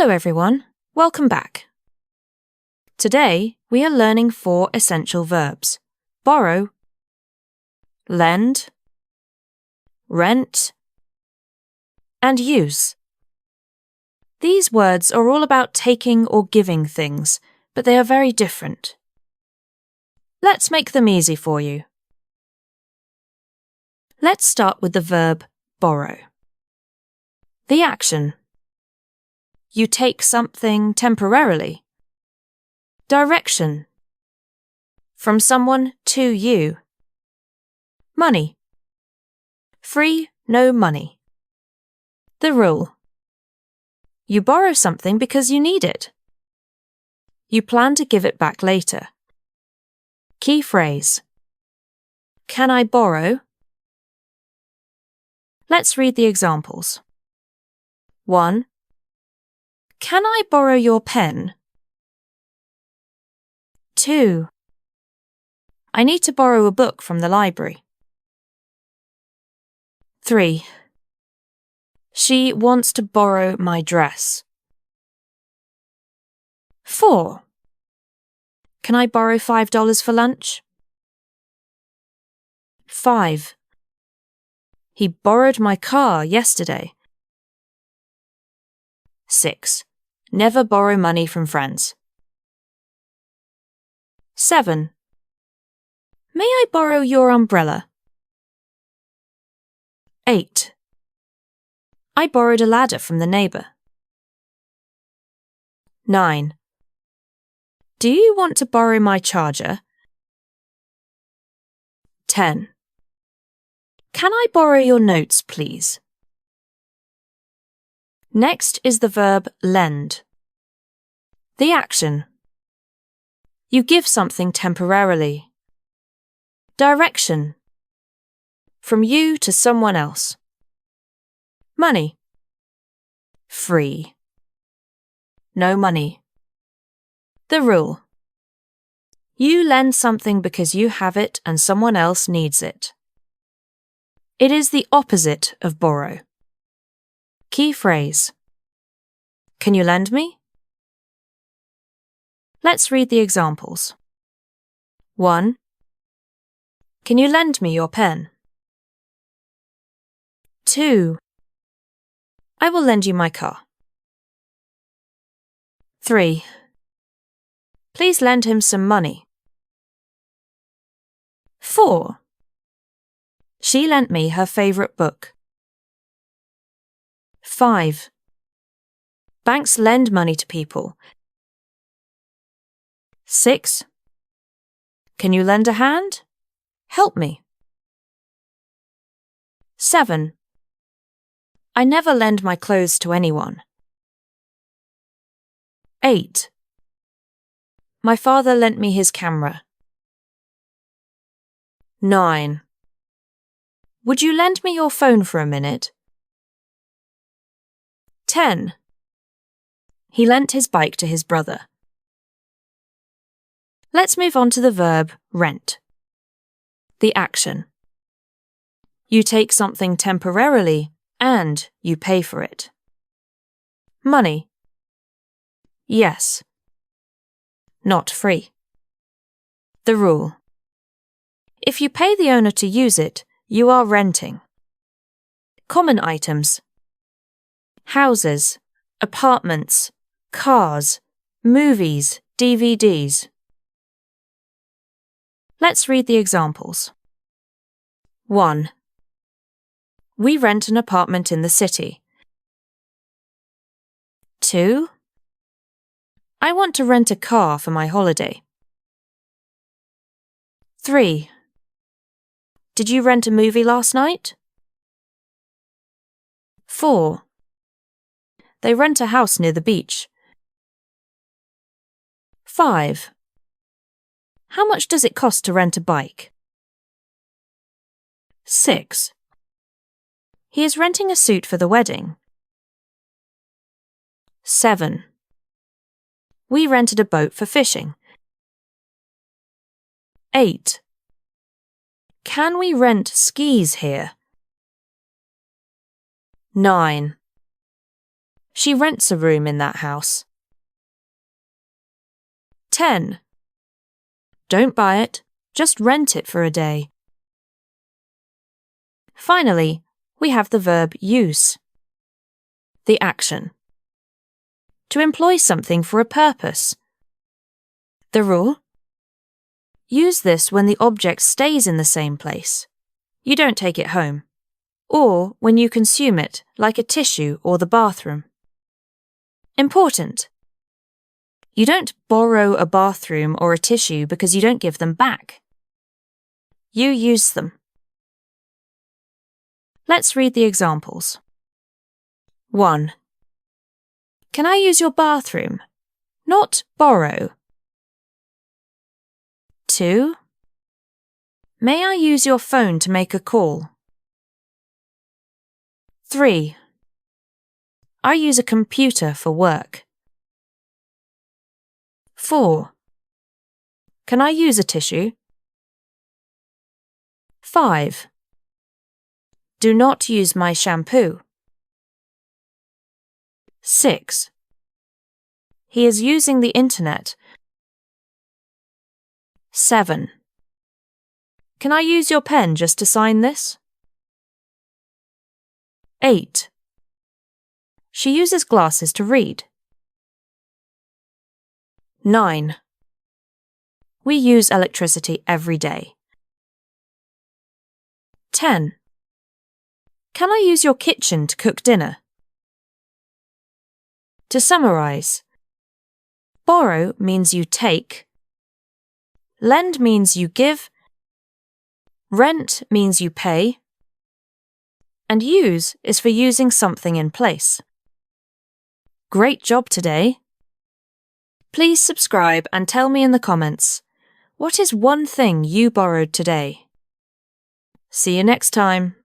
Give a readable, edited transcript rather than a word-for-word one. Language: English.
Hello everyone, welcome back. Today we are learning 4 essential verbs: borrow, lend, rent, and use. These words are all about taking or giving things, but they are very different. Let's make them easy for you. Let's start with the verb borrow. The action: you take something temporarily. Direction: from someone to you. Money: free, no money. The rule: you borrow something because you need it. You plan to give it back later. Key phrase: can I borrow? Let's read the examples. 1. Can I borrow your pen? 2. I need to borrow a book from the library. 3. She wants to borrow my dress. 4. Can I borrow $5 for lunch? 5. He borrowed my car yesterday. 6. Never borrow money from friends. 7. May I borrow your umbrella? 8. I borrowed a ladder from the neighbour. 9. Do you want to borrow my charger? 10. Can I borrow your notes, please? Next is the verb lend. The action: you give something temporarily. Direction: from you to someone else. Money: free, no money. The rule: you lend something because you have it and someone else needs it. It is the opposite of borrow. Key phrase: can you lend me? Let's read the examples. 1. Can you lend me your pen? 2. I will lend you my car. 3. Please lend him some money. 4. She lent me her favourite book. 5. Banks lend money to people. 6. Can you lend a hand? Help me. 7. I never lend my clothes to anyone. 8. My father lent me his camera. 9. Would you lend me your phone for a minute? 10. He lent his bike to his brother. Let's move on to the verb rent. The action: you take something temporarily and you pay for it. Money: yes, not free. The rule: if you pay the owner to use it, you are renting. Common items: houses, apartments, cars, movies, DVDs. Let's read the examples. 1. We rent an apartment in the city. 2. I want to rent a car for my holiday. 3. Did you rent a movie last night? 4. They rent a house near the beach. 5. How much does it cost to rent a bike? 6. He is renting a suit for the wedding. 7. We rented a boat for fishing. 8. Can we rent skis here? 9. She rents a room in that house. 10. Don't buy it, just rent it for a day. Finally, we have the verb use. The action. To employ something for a purpose. The rule. Use this when the object stays in the same place. You don't take it home. Or when you consume it, like a tissue or the bathroom. Important. You don't borrow a bathroom or a tissue because you don't give them back. You use them. Let's read the examples. 1. Can I use your bathroom? Not borrow. 2. May I use your phone to make a call? 3. I use a computer for work. 4. Can I use a tissue? 5. Do not use my shampoo. 6. He is using the internet. 7. Can I use your pen just to sign this? 8. She uses glasses to read. 9. We use electricity every day. 10. Can I use your kitchen to cook dinner? To summarize, borrow means you take, lend means you give, rent means you pay, and use is for using something in place. Great job today! Please subscribe and tell me in the comments, what is one thing you borrowed today? See you next time.